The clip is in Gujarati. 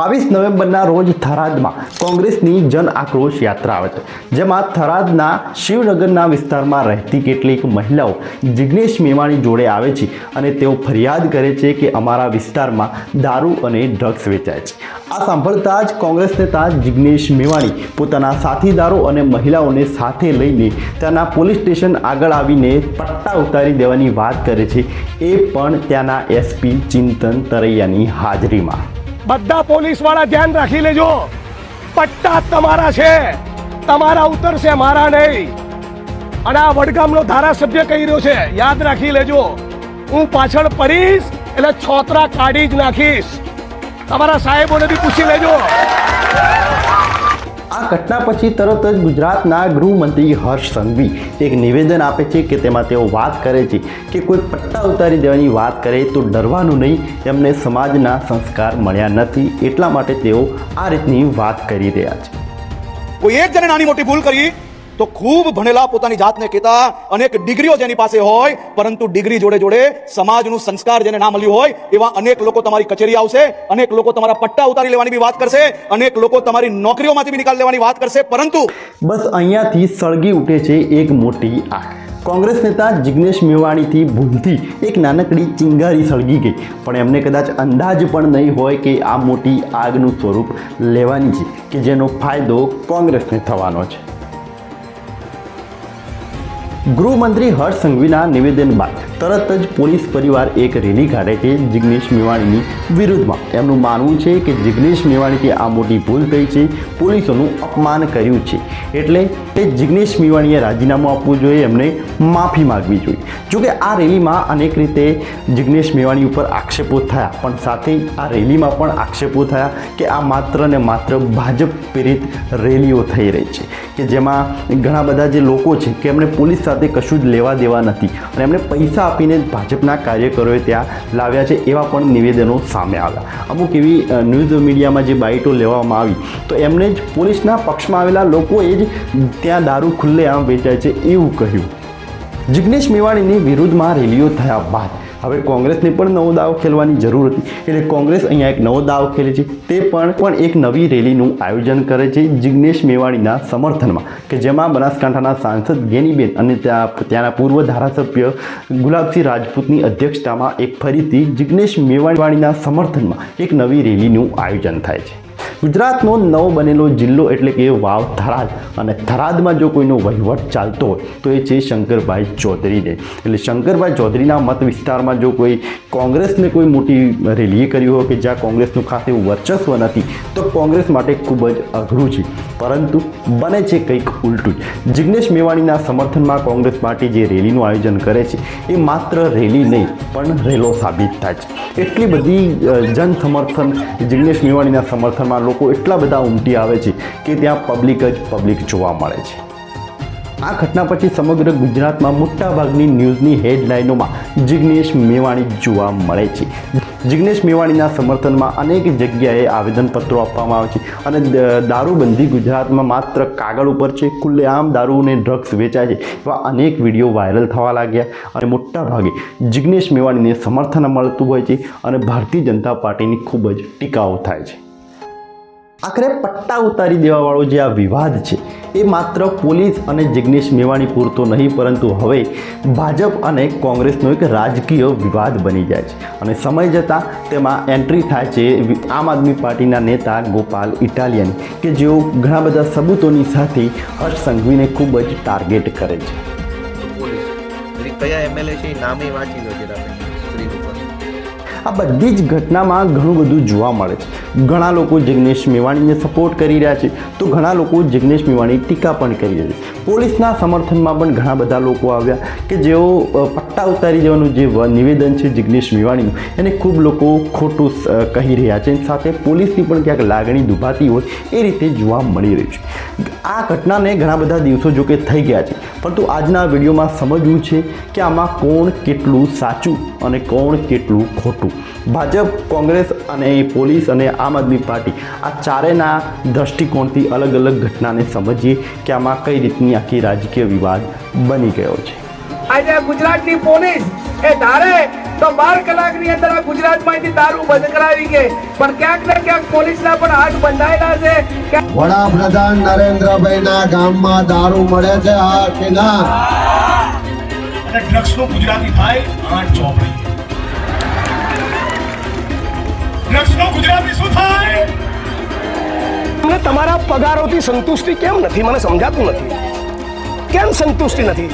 22 નવેમ્બરના રોજ થરાદમાં કોંગ્રેસની જન આક્રોશ યાત્રા આવે છે, જેમાં થરાદના શિવનગરના વિસ્તારમાં રહેતી કેટલીક મહિલાઓ જિગ્નેશ મેવાણી જોડે આવે છે અને તેઓ ફરિયાદ કરે છે કે અમારા વિસ્તારમાં દારૂ અને ડ્રગ્સ વેચાય છે। આ સાંભળતા જ કોંગ્રેસ નેતા જિગ્નેશ મેવાણી પોતાના સાથીદારો અને મહિલાઓને સાથે લઈને ત્યાંના પોલીસ સ્ટેશન આગળ આવીને પટ્ટા ઉતારી દેવાની વાત કરે છે, એ પણ ત્યાંના એસપી ચિંતન તરૈયાની હાજરીમાં। બધા પોલીસ વાળા ધ્યાન રાખી લેજો, પટ્ટા તમારા છે, તમારા ઉતરશે, મારા નહીં। અને આ વડગામનો ધારાસભ્ય કહી રહ્યો છે, યાદ રાખી લેજો, હું પાછળ પડીશ એટલે છોતરા કાઢી જ નાખીશ। તમારા સાહેબોને બી પૂછી લેજો। આ ઘટના પછી તરત જ ગુજરાતના ગૃહમંત્રી હર્ષ સંઘવી એક નિવેદન આપે છે કે તેમાં તેઓ વાત કરે છે કે કોઈ પટ્ટા ઉતારી દેવાની વાત કરે તો ડરવાનું નહીં, એમને સમાજના સંસ્કાર મળ્યા નથી, એટલા માટે તેઓ આ રીતની વાત કરી રહ્યા છે। કોઈ એક જણે નાની મોટી ભૂલ કરી તો ખૂબ ભણેલા પોતાની જાતને કહેતા અનેક ડિગ્રીઓ જેની પાસે હોય, પરંતુ ડિગ્રી જોડે જોડે સમાજનું સંસ્કાર જેને ના મળ્યું હોય એવા અનેક લોકો તમારી કચેરી આવશે, અનેક લોકો તમારા પટ્ટા ઉતારી લેવાની બી વાત કરશે, અનેક લોકો તમારી નોકરીઓમાંથી બી નિકાલ લેવાની વાત કરશે, પરંતુ બસ અહીંયાથી સળગી ઉઠે છે એક મોટી આગ। કોંગ્રેસ નેતા જિગ્નેશ મેવાણીથી ભૂલથી એક નાનકડી ચિંગારી સળગી ગઈ, પણ એમને કદાચ અંદાજ પણ નહીં હોય કે આ મોટી આગનું સ્વરૂપ લેવાની છે કે જેનો ફાયદો કોંગ્રેસને થવાનો છે। ગૃહમંત્રી હર્ષ સંઘવીના નિવેદન બાદ તરત જ પોલીસ પરિવાર એક રેલી કાઢે છે જિગ્નેશ મેવાણીની વિરુદ્ધમાં। એમનું માનવું છે કે જિગ્નેશ મેવાણીથી આ મોટી ભૂલ થઈ છે, પોલીસોનું અપમાન કર્યું છે, એટલે તે જિગ્નેશ મેવાણીએ રાજીનામું આપવું જોઈએ, એમને માફી માગવી જોઈએ। જોકે આ રેલીમાં અનેક રીતે જિગ્નેશ મેવાણી ઉપર આક્ષેપો થયા, પણ સાથે આ રેલીમાં પણ આક્ષેપો થયા કે આ માત્ર ને માત્ર ભાજપ પ્રેરિત રેલીઓ થઈ રહી છે, કે જેમાં ઘણા બધા જે લોકો છે કે એમણે પોલીસ સાથે કશું જ લેવા દેવા નથી અને એમણે પૈસા આપીને ભાજપના કાર્યકરોએ ત્યાં લાવ્યા છે, એવા પણ નિવેદનો સામે આવ્યા। અમુક એવી ન્યૂઝ મીડિયામાં જે બાઇટો લેવામાં આવી તો એમણે જ પોલીસના પક્ષમાં આવેલા લોકોએ જ ત્યાં દારૂ ખુલ્લેઆમ વેચાય છે એવું કહ્યું। જિગ્નેશ મેવાણીની વિરુદ્ધમાં રેલીઓ થયા બાદ હવે કોંગ્રેસને પણ નવો દાવ ખેલવાની જરૂર હતી, એટલે કોંગ્રેસ અહીંયા એક નવો દાવ ખેલે છે, તે પણ એક નવી રેલીનું આયોજન કરે છે જિગ્નેશ મેવાણીના સમર્થનમાં, કે જેમાં બનાસકાંઠાના સાંસદ ગેનીબેન અને ત્યાંના પૂર્વ ધારાસભ્ય ગુલાબસિંહ રાજપૂતની અધ્યક્ષતામાં એક ફરીથી જિગ્નેશ મેવાણીના સમર્થનમાં એક નવી રેલીનું આયોજન થાય છે। ગુજરાતનો નવો બનેલો જિલ્લો એટલે કે વાવ થરાદ, અને થરાદમાં જો કોઈનો વહીવટ ચાલતો હોય તો એ છે શંકરભાઈ ચૌધરીને। એટલે શંકરભાઈ ચૌધરીના મત વિસ્તારમાં જો કોઈ કોંગ્રેસને કોઈ મોટી રેલીએ કરી હોય કે જ્યાં કોંગ્રેસનું ખાસ એવું વર્ચસ્વ નથી, તો કોંગ્રેસ માટે ખૂબ જ અઘરું છે, પરંતુ બને છે કંઈક ઉલટું જ। જિગ્નેશ મેવાણીના સમર્થનમાં કોંગ્રેસ પાર્ટી જે રેલીનું આયોજન કરે છે એ માત્ર રેલી નહીં પણ રેલો સાબિત થાય છે। એટલી બધી જન સમર્થન જિગ્નેશ મેવાણીના સમર્થનમાં લોકો એટલા બધા ઉમટી આવે છે કે ત્યાં પબ્લિક જ પબ્લિક જોવા મળે છે। આ ઘટના પછી સમગ્ર ગુજરાતમાં મોટાભાગની ન્યૂઝની હેડલાઇનોમાં જિગ્નેશ મેવાણી જોવા મળે છે। જિગ્નેશ મેવાણીના સમર્થનમાં અનેક જગ્યાએ આવેદનપત્રો આપવામાં આવે છે અને દારૂબંધી ગુજરાતમાં માત્ર કાગળ ઉપર છે, ખુલ્લેઆમ દારૂ અને ડ્રગ્સ વેચાય છે એવા અનેક વિડીયો વાયરલ થવા લાગ્યા અને મોટાભાગે જિગ્નેશ મેવાણીને સમર્થન મળતું હોય છે અને ભારતીય જનતા પાર્ટીની ખૂબ જ ટીકાઓ થાય છે। આખરે પટ્ટા ઉતારી દેવાવાળો જે આ વિવાદ છે એ માત્ર પોલીસ અને જિગ્નેશ મેવાણી પૂરતો નહીં, પરંતુ હવે ભાજપ અને કોંગ્રેસનો એક રાજકીય વિવાદ બની જાય છે અને સમય જતાં તેમાં એન્ટ્રી થાય છે આમ આદમી પાર્ટીના નેતા ગોપાલ ઇટાલિયાની, કે જેઓ ઘણા બધા સબૂતોની સાથે હર્ષ સંઘવીને ખૂબ જ ટાર્ગેટ કરે છે। કયા એમએલએ છે નામે વાંચી લો જરા આ બધી જ ઘટનામાં ઘણું બધું જોવા મળે છે। ઘણા લોકો જિગ્નેશ મેવાણીને સપોર્ટ કરી રહ્યા છે તો ઘણા લોકો જિગ્નેશ મેવાણી ટીકા પણ કરી રહ્યા છે। પોલીસના સમર્થનમાં પણ ઘણા બધા લોકો આવ્યા કે જેઓ પટ્ટા ઉતારી દેવાનું જે નિવેદન છે જિગ્નેશ મેવાણીનું એને ખૂબ લોકો ખોટું કહી રહ્યા છે, સાથે પોલીસની પણ ક્યાંક લાગણી દુભાતી હોય એ રીતે જોવા મળી રહ્યું છે। આ ઘટનાને ઘણા બધા દિવસો જો કે થઈ ગયા છે, પરંતુ આજના વિડીયોમાં સમજવું છે કે આમાં કોણ કેટલું સાચું અને કોણ કેટલું ખોટું। ભાજપ, કોંગ્રેસ અને પોલીસ અને આમ આદમી પાર્ટી આ ચારેના દ્રષ્ટિકોણથી અલગ અલગ ઘટનાને સમજીએ કે આમાં કઈ રીતની આખી રાજકીય વિવાદ બની ગયો છે। આજે ગુજરાતની પોલીસ એ ધારે તો 12 કલાકની અંદર આ ગુજરાતમાંથી દારૂ બંધ કરાવી ગઈ, પણ ક્યાંક ને ક્યાંક પોલીસના પણ હાથ બંધાયેલા છે. વડાપ્રધાન નરેન્દ્રભાઈના ગામમાં દારૂ મળે છે, હા કે ના? અને ડ્રગ્સનું ગુજરાતી થાય 8 ચોપડી. ડ્રગ્સનું ગુજરાતી શું થાય? તમને તમારા પગારોથી સંતુષ્ટિ કેમ નથી? મને સમજાતું નથી કેમ સંતુષ્ટિ નથી.